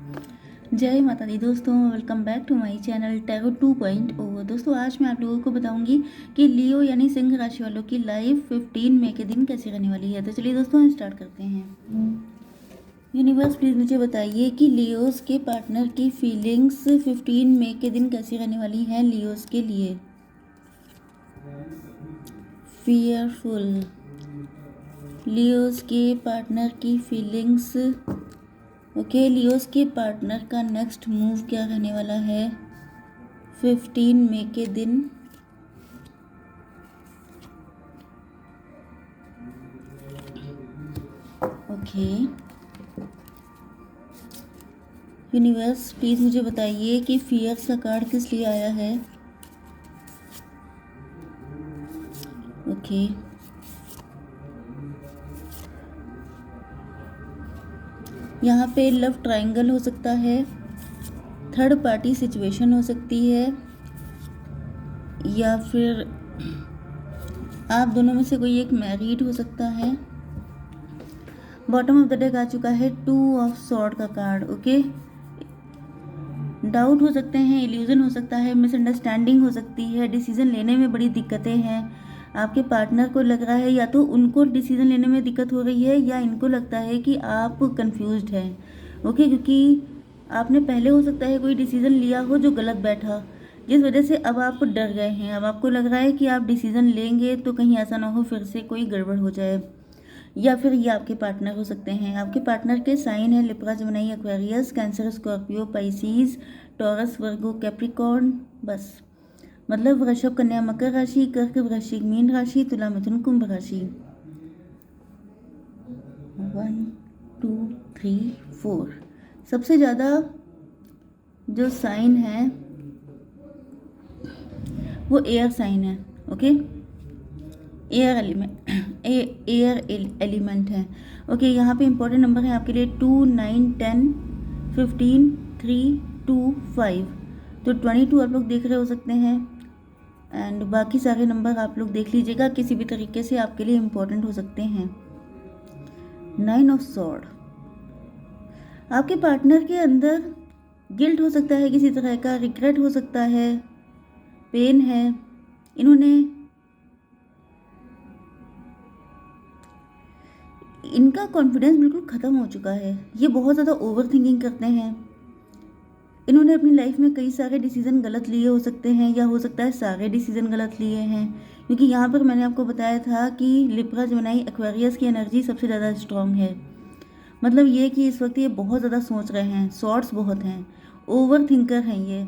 जय माता दी दोस्तों, welcome back to my channel tarot 2.0। दोस्तों आज मैं आप लोगों को बताऊंगी कि लियो यानी सिंह राशि वालों की लाइफ 15 मई के दिन कैसी रहने वाली है। तो चलिए दोस्तों स्टार्ट करते हैं। यूनिवर्स प्लीज़ मुझे बताइए कि लियोस के पार्टनर की फीलिंग्स 15 मई के दिन कैसी रहने वाली हैं लियोस के लिए। फियरफुल, लियोस के पार्टनर की फीलिंग्स। ओके, लियोस के पार्टनर का नेक्स्ट मूव क्या रहने वाला है 15 मई के दिन। ओके, यूनिवर्स प्लीज़ मुझे बताइए कि फियर्स का कार्ड किस लिए आया है। ओके, यहाँ पे लव ट्रायंगल हो सकता है, थर्ड पार्टी सिचुएशन हो सकती है, या फिर आप दोनों में से कोई एक मैरिड हो सकता है। बॉटम ऑफ द डेक आ चुका है 2 ऑफ सॉर्ड का कार्ड। ओके, डाउट हो सकते हैं, इल्यूजन हो सकता है, मिसअंडरस्टैंडिंग हो सकती है, डिसीजन लेने में बड़ी दिक्कतें हैं। आपके पार्टनर को लग रहा है या तो उनको डिसीजन लेने में दिक्कत हो रही है या इनको लगता है कि आप कंफ्यूज्ड हैं। ओके, क्योंकि आपने पहले हो सकता है कोई डिसीजन लिया हो जो गलत बैठा, जिस वजह से अब आप डर गए हैं। अब आपको लग रहा है कि आप डिसीजन लेंगे तो कहीं ऐसा ना हो फिर से कोई गड़बड़ हो जाए। या फिर ये आपके पार्टनर हो सकते हैं। आपके पार्टनर के साइन है Libra, Gemini, Aquarius, Cancer, Scorpio, Pisces, Taurus, Virgo, Capricorn. बस मतलब वृषभ, कन्या, मकर राशि, कर्क, वृश्चिक, मीन राशि, तुला, मिथुन, कुंभ राशि। 1 2 3 4 सबसे ज़्यादा जो साइन है वो एयर साइन है। ओके, एयर एलिमेंट है। ओके, यहाँ पे इंपॉर्टेंट नंबर है आपके लिए 2 9 10 15 3 2 5। तो 22 आप लोग देख रहे हो सकते हैं, एंड बाकी सारे नंबर आप लोग देख लीजिएगा, किसी भी तरीके से आपके लिए इम्पोर्टेंट हो सकते हैं। 9 ऑफ सॉर्ड, आपके पार्टनर के अंदर गिल्ट हो सकता है, किसी तरह का रिग्रेट हो सकता है, पेन है। इनका कॉन्फिडेंस बिल्कुल ख़त्म हो चुका है। ये बहुत ज़्यादा ओवर थिंकिंग करते हैं। इन्होंने अपनी लाइफ में कई सारे डिसीज़न गलत लिए हो सकते हैं, या हो सकता है सारे डिसीज़न गलत लिए हैं, क्योंकि यहाँ पर मैंने आपको बताया था कि लिब्रा, जेमिनी, एक्वेरियस की एनर्जी सबसे ज़्यादा स्ट्रॉन्ग है। मतलब ये कि इस वक्त ये बहुत ज़्यादा सोच रहे हैं, सॉर्ट्स बहुत हैं, ओवर थिंकर हैं ये।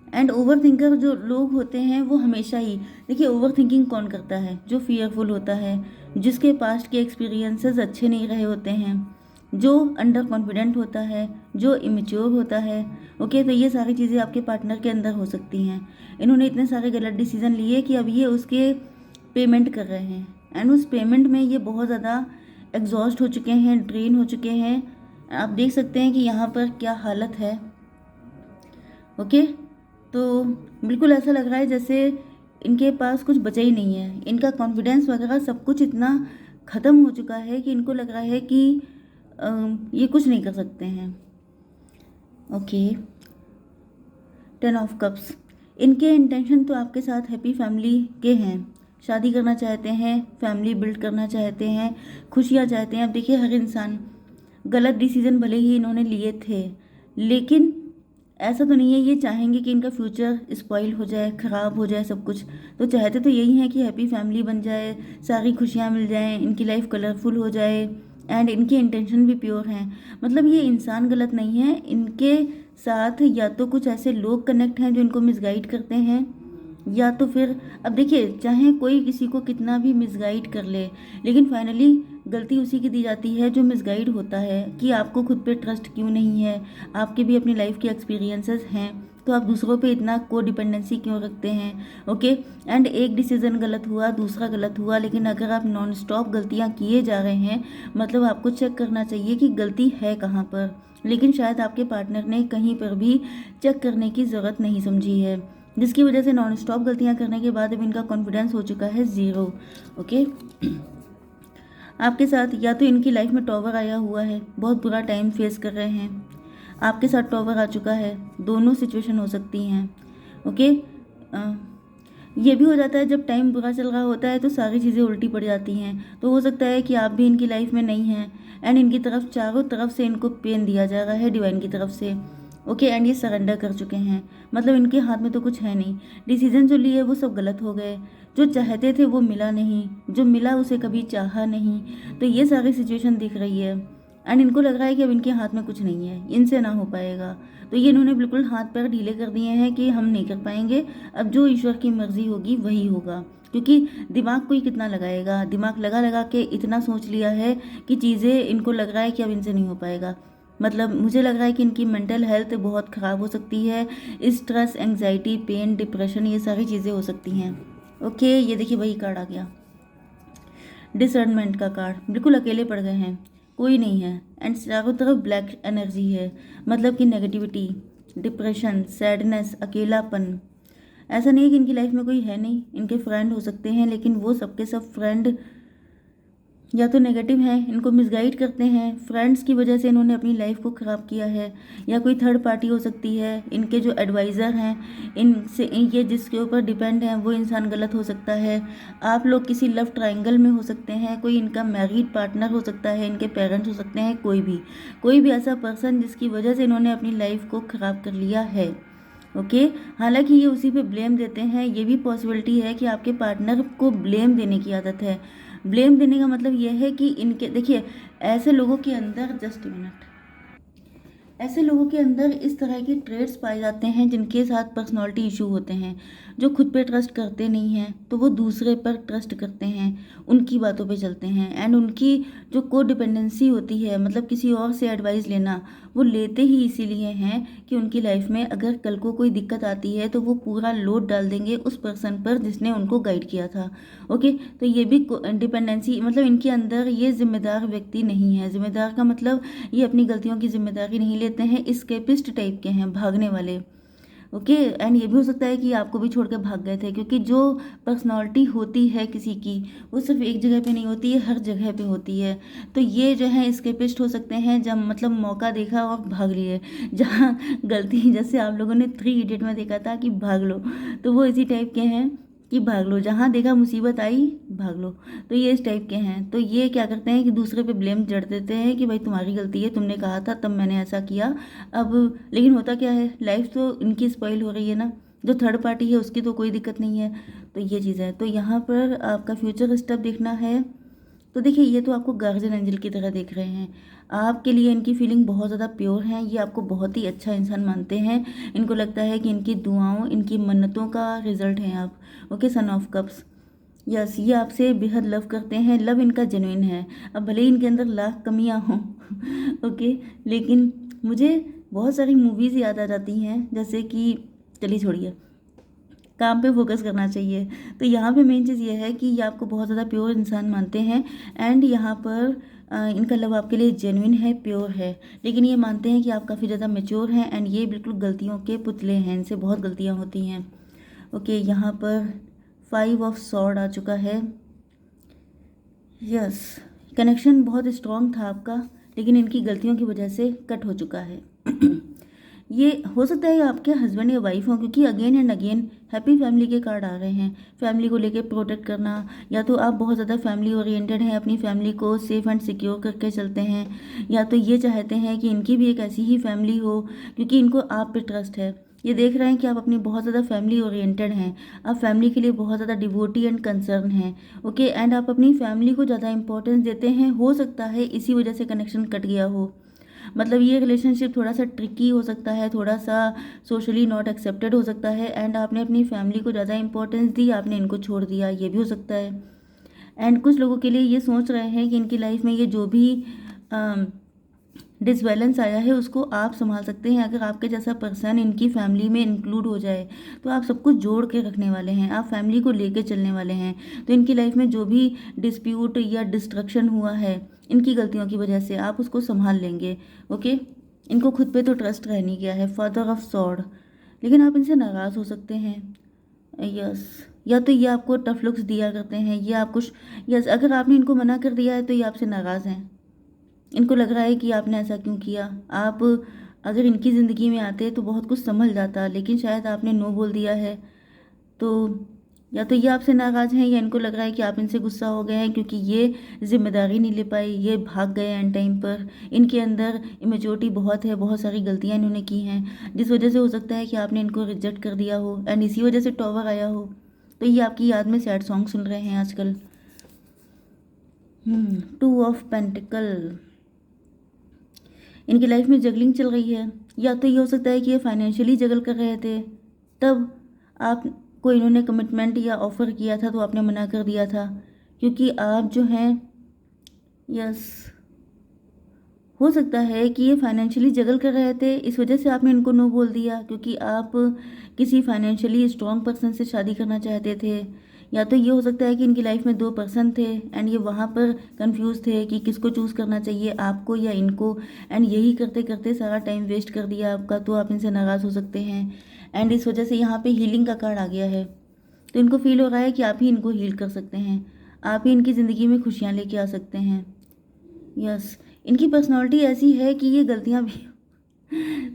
एंड ओवर थिंकर जो लोग होते हैं वो हमेशा ही, देखिए ओवर थिंकिंग कौन करता है, जो फियरफुल होता है, जिसके पास्ट के एक्सपीरियंसेस अच्छे नहीं रहे होते हैं, जो अंडर कॉन्फिडेंट होता है, जो इमेच्योर होता है। ओके, तो ये सारी चीज़ें आपके पार्टनर के अंदर हो सकती हैं। इन्होंने इतने सारे गलत डिसीजन लिए कि अब ये उसके पेमेंट कर रहे हैं, एंड उस पेमेंट में ये बहुत ज़्यादा एग्जॉस्ट हो चुके हैं, ड्रेन हो चुके हैं। आप देख सकते हैं कि यहाँ पर क्या हालत है। ओके, तो बिल्कुल ऐसा लग रहा है जैसे इनके पास कुछ बचा ही नहीं है। इनका कॉन्फिडेंस वगैरह सब कुछ इतना ख़त्म हो चुका है कि इनको लग रहा है कि ये कुछ नहीं कर सकते हैं। ओके, 10 ऑफ कप्स, इनके इंटेंशन तो आपके साथ हैप्पी फैमिली के हैं, शादी करना चाहते हैं, फैमिली बिल्ड करना चाहते हैं, खुशियाँ चाहते हैं। अब देखिए हर इंसान, गलत डिसीजन भले ही इन्होंने लिए थे, लेकिन ऐसा तो नहीं है ये चाहेंगे कि इनका फ्यूचर स्पॉइल हो जाए, ख़राब हो जाए सब कुछ। तो चाहते तो यही है कि हैप्पी फैमिली बन जाए, सारी खुशियाँ मिल जाएं, इनकी लाइफ कलरफुल हो जाए, एंड इनके इंटेंशन भी प्योर हैं। मतलब ये इंसान गलत नहीं है, इनके साथ या तो कुछ ऐसे लोग कनेक्ट हैं जो इनको मिसगाइड करते हैं, या तो फिर अब देखिए चाहे कोई किसी को कितना भी मिसगाइड कर ले, लेकिन फाइनली गलती उसी की दी जाती है जो मिसगाइड होता है, कि आपको खुद पे ट्रस्ट क्यों नहीं है, आपके भी अपनी लाइफ के एक्सपीरियंसेस हैं, तो आप दूसरों पे इतना को डिपेंडेंसी क्यों रखते हैं। ओके, एंड एक डिसीज़न गलत हुआ, दूसरा गलत हुआ, लेकिन अगर आप नॉन स्टॉप गलतियाँ किए जा रहे हैं, मतलब आपको चेक करना चाहिए कि गलती है कहाँ पर। लेकिन शायद आपके पार्टनर ने कहीं पर भी चेक करने की ज़रूरत नहीं समझी है, जिसकी वजह से नॉन स्टॉप गलतियाँ करने के बाद अब इनका कॉन्फिडेंस हो चुका है 0। ओके, आपके साथ या तो इनकी लाइफ में टॉवर आया हुआ है, बहुत बुरा टाइम फेस कर रहे हैं, आपके साथ टॉवर आ चुका है। दोनों सिचुएशन हो सकती हैं। ओके, ये भी हो जाता है जब टाइम बुरा चल रहा होता है तो सारी चीज़ें उल्टी पड़ जाती हैं। तो हो सकता है कि आप भी इनकी लाइफ में नहीं हैं एंड इनकी तरफ चारों तरफ से इनको पेन दिया जा रहा है डिवाइन की तरफ से। ओके, एंड ये सरेंडर कर चुके हैं, मतलब इनके हाथ में तो कुछ है नहीं। डिसीजन जो लिए वो सब गलत हो गए। जो चाहते थे वो मिला नहीं, जो मिला उसे कभी चाहा नहीं। तो ये सारी सिचुएशन दिख रही है एंड इनको लग रहा है कि अब इनके हाथ में कुछ नहीं है, इनसे ना हो पाएगा। तो ये इन्होंने बिल्कुल हाथ पैर ढीले कर दिए हैं कि हम नहीं कर पाएंगे, अब जो ईश्वर की मर्जी होगी वही होगा। क्योंकि दिमाग कोई कितना लगाएगा, दिमाग लगा लगा के इतना सोच लिया है कि चीज़ें इनको लग रहा है कि अब इनसे नहीं हो पाएगा। मतलब मुझे लग रहा है कि इनकी मेंटल हेल्थ बहुत ख़राब हो सकती है। स्ट्रेस, एंग्जाइटी, पेन, डिप्रेशन, ये सारी चीज़ें हो सकती हैं। ओके, ये देखिए वही कार्ड आ गया, डिसर्नमेंट का कार्ड। बिल्कुल अकेले पड़ गए हैं, कोई नहीं है एंड चारों तरफ ब्लैक एनर्जी है, मतलब कि नेगेटिविटी, डिप्रेशन, सैडनेस, अकेलापन। ऐसा नहीं है कि इनकी लाइफ में कोई है नहीं, इनके फ्रेंड हो सकते हैं, लेकिन वो सबके सब फ्रेंड या तो नेगेटिव हैं, इनको मिसगाइड करते हैं। फ्रेंड्स की वजह से इन्होंने अपनी लाइफ को ख़राब किया है, या कोई थर्ड पार्टी हो सकती है। इनके जो एडवाइज़र हैं, इनसे ये जिसके ऊपर डिपेंड हैं वो इंसान गलत हो सकता है। आप लोग किसी लव ट्रायंगल में हो सकते हैं, कोई इनका मैरिड पार्टनर हो सकता है, इनके पेरेंट्स हो सकते हैं, कोई भी ऐसा पर्सन जिसकी वजह से इन्होंने अपनी लाइफ को ख़राब कर लिया है। ओके, हालांकि ये उसी पे ब्लेम देते हैं। ये भी पॉसिबिलिटी है कि आपके पार्टनर को ब्लेम देने की आदत है। ब्लेम देने का मतलब यह है कि इनके, देखिए ऐसे लोगों के अंदर, जस्ट मिनट, ऐसे लोगों के अंदर इस तरह के ट्रेड्स पाए जाते हैं जिनके साथ पर्सनालिटी इशू होते हैं। जो खुद पे ट्रस्ट करते नहीं हैं तो वो दूसरे पर ट्रस्ट करते हैं, उनकी बातों पे चलते हैं एंड उनकी जो को डिपेंडेंसी होती है, मतलब किसी और से एडवाइस लेना, वो लेते ही इसीलिए हैं कि उनकी लाइफ में अगर कल को कोई दिक्कत आती है तो वो पूरा लोड डाल देंगे उस पर्सन पर जिसने उनको गाइड किया था। ओके, तो ये भी डिपेंडेंसी, मतलब इनके अंदर ये जिम्मेदार व्यक्ति नहीं है। जिम्मेदार का मतलब ये अपनी गलतियों की जिम्मेदारी नहीं लेते हैं, एस्केपिस्ट टाइप के हैं, भागने वाले। ओके, एंड ये भी हो सकता है कि आपको भी छोड़ कर भाग गए थे, क्योंकि जो पर्सनालिटी होती है किसी की वो सिर्फ एक जगह पे नहीं होती है, हर जगह पे होती है। तो ये जो है एस्केपिस्ट हो सकते हैं, जब मतलब मौका देखा और भाग लिए। जहाँ गलती, जैसे आप लोगों ने 3 इडियट में देखा था कि भाग लो, तो वो इसी टाइप के हैं कि भाग लो, जहाँ देखा मुसीबत आई भाग लो। तो ये इस टाइप के हैं। तो ये क्या करते हैं कि दूसरे पे ब्लेम जड़ देते हैं कि भाई तुम्हारी गलती है, तुमने कहा था तब मैंने ऐसा किया। अब लेकिन होता क्या है, लाइफ तो इनकी स्पॉइल हो रही है ना, जो थर्ड पार्टी है उसकी तो कोई दिक्कत नहीं है। तो ये चीज़ है। तो यहाँ पर आपका फ्यूचर स्टेप देखना है। तो देखिए, ये तो आपको गार्जियन एंजल की तरह देख रहे हैं। आपके लिए इनकी फीलिंग बहुत ज़्यादा प्योर है। ये आपको बहुत ही अच्छा इंसान मानते हैं। इनको लगता है कि इनकी दुआओं, इनकी मन्नतों का रिजल्ट हैं आप। Okay, son of cups, yes, ये आपसे बेहद लव करते हैं। लव इनका जेन्युइन है। अब भले ही इनके अंदर लाख कमियां हों ओके, लेकिन मुझे बहुत सारी मूवीज़ याद आ जाती हैं, जैसे कि, चलिए छोड़िए, काम पे फोकस करना चाहिए। तो यहाँ पे मेन चीज़ ये है कि ये आपको बहुत ज़्यादा प्योर इंसान मानते हैं एंड यहाँ पर इनका लव आपके लिए जेन्युइन है, प्योर है। लेकिन ये मानते हैं कि आप काफ़ी ज़्यादा मेच्योर हैं एंड ये बिल्कुल गलतियों के पुतले हैं, इनसे बहुत गलतियाँ होती हैं। ओके, यहाँ पर 5 ऑफ सॉर्ड आ चुका है। यस, कनेक्शन बहुत स्ट्रॉन्ग था आपका, लेकिन इनकी गलतियों की वजह से कट हो चुका है ये हो सकता है आपके हस्बैंड या वाइफ हो, क्योंकि again and again happy family के कार्ड आ रहे हैं। फैमिली को लेके प्रोटेक्ट करना, या तो आप बहुत ज़्यादा फैमिली ओरिएंटेड हैं, अपनी फैमिली को सेफ एंड सिक्योर करके चलते हैं, या तो ये चाहते हैं कि इनकी भी एक ऐसी ही फैमिली हो, क्योंकि इनको आप पे ट्रस्ट है। ये देख रहे हैं कि आप अपनी बहुत ज़्यादा फैमिली ओरिएंटेड हैं, आप फैमिली के लिए बहुत ज़्यादा डिवोटी एंड कंसर्न हैं। ओके, एंड आप अपनी फैमिली को ज़्यादा इंपॉर्टेंस देते हैं। हो सकता है इसी वजह से कनेक्शन कट गया हो। मतलब ये रिलेशनशिप थोड़ा सा ट्रिकी हो सकता है, थोड़ा सा सोशली नॉट एक्सेप्टेड हो सकता है एंड आपने अपनी फैमिली को ज़्यादा इंपॉर्टेंस दी, आपने इनको छोड़ दिया, ये भी हो सकता है। एंड कुछ लोगों के लिए ये सोच रहे हैं कि इनकी लाइफ में ये जो भी डिसबैलेंस आया है उसको आप संभाल सकते हैं। अगर आपके जैसा पर्सन इनकी फैमिली में इंक्लूड हो जाए तो आप सब कुछ जोड़ के रखने वाले हैं, आप फैमिली को लेके चलने वाले हैं। तो इनकी लाइफ में जो भी डिस्प्यूट या डिस्ट्रक्शन हुआ है इनकी गलतियों की वजह से, आप उसको संभाल लेंगे। ओके, इनको खुद पे तो ट्रस्ट रह नहीं गया है, फादर ऑफ सॉर्ड। लेकिन आप इनसे नाराज़ हो सकते हैं। यस, या तो ये आपको टफ लुक्स दिया करते हैं, ये आप कुछ, यस, अगर आपने इनको मना कर दिया है तो ये आपसे नाराज़ हैं। इनको लग रहा है कि आपने ऐसा क्यों किया, आप अगर इनकी ज़िंदगी में आते तो बहुत कुछ संभल जाता, लेकिन शायद आपने नो बोल दिया है। तो या तो ये आपसे नाराज़ हैं या इनको लग रहा है कि आप इनसे गुस्सा हो गए हैं, क्योंकि ये ज़िम्मेदारी नहीं ले पाई, ये भाग गए एंड टाइम पर। इनके अंदर इमेच्योरिटी बहुत है, बहुत सारी गलतियाँ इन्होंने की हैं, जिस वजह से हो सकता है कि आपने इनको रिजेक्ट कर दिया हो एंड इसी वजह से टॉवर आया हो। तो ये आपकी याद में सैड सॉन्ग सुन रहे हैं आजकल। 2 ऑफ पेंटिकल, इनकी लाइफ में जगलिंग चल रही है। या तो ये हो सकता है कि ये फाइनेंशियली जगल कर रहे थे, तब आपको इन्होंने कमिटमेंट या ऑफ़र किया था तो आपने मना कर दिया था, क्योंकि आप जो हैं, यस, हो सकता है कि ये फाइनेंशियली जगल कर रहे थे, इस वजह से आपने इनको नो बोल दिया, क्योंकि आप किसी फाइनेंशियली स्ट्रॉन्ग पर्सन से शादी करना चाहते थे। या तो ये हो सकता है कि इनकी लाइफ में 2 पर्सन थे एंड ये वहाँ पर कंफ्यूज थे कि किसको चूज़ करना चाहिए, आपको या इनको, एंड यही करते करते सारा टाइम वेस्ट कर दिया आपका। तो आप इनसे नाराज़ हो सकते हैं एंड इस वजह से यहाँ पे हीलिंग का कार्ड आ गया है। तो इनको फील हो रहा है कि आप ही इनको हील कर सकते हैं, आप ही इनकी ज़िंदगी में खुशियाँ लेके आ सकते हैं। यस, इनकी पर्सनालिटी ऐसी है कि ये गलतियाँ भी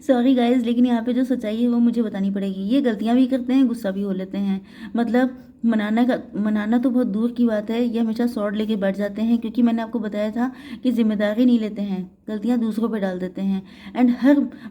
सॉरी गाइज, लेकिन यहाँ पे जो सच्चाई है वो मुझे बतानी पड़ेगी। ये गलतियाँ भी करते हैं, गुस्सा भी हो लेते हैं। मतलब मनाना तो बहुत दूर की बात है, ये हमेशा सॉर्ट लेके बैठ जाते हैं, क्योंकि मैंने आपको बताया था कि जिम्मेदारी नहीं लेते हैं, गलतियाँ दूसरों पे डाल देते हैं। एंड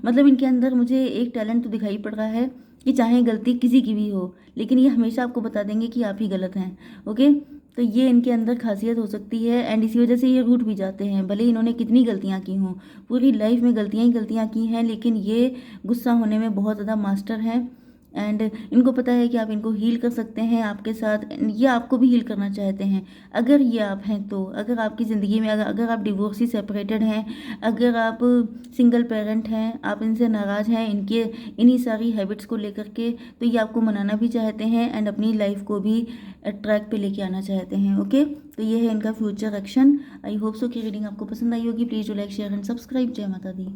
मतलब इनके अंदर मुझे एक टैलेंट तो दिखाई पड़ रहा है कि चाहे गलती किसी की भी हो, लेकिन ये हमेशा आपको बता देंगे कि आप ही गलत हैं। ओके, तो ये इनके अंदर खासियत हो सकती है एंड इसी वजह से ये रूठ भी जाते हैं, भले इन्होंने कितनी गलतियां की हों, पूरी लाइफ में गलतियां ही गलतियां की हैं, लेकिन ये गुस्सा होने में बहुत ज़्यादा मास्टर हैं। एंड इनको पता है कि आप इनको हील कर सकते हैं आपके साथ, ये आपको भी हील करना चाहते हैं। अगर ये आप हैं तो, अगर आपकी ज़िंदगी में अगर आप डिवोर्सी सेपरेटेड हैं, अगर आप सिंगल पेरेंट हैं, आप इनसे नाराज़ हैं इनके इन्हीं सारी हैबिट्स को लेकर के, तो ये आपको मनाना भी चाहते हैं एंड अपनी लाइफ को भी ट्रैक पे लेके आना चाहते हैं। ओके, तो ये है इनका future action. I hope so कि रीडिंग आपको पसंद आई होगी। Please do like, share and subscribe. जय माता दी।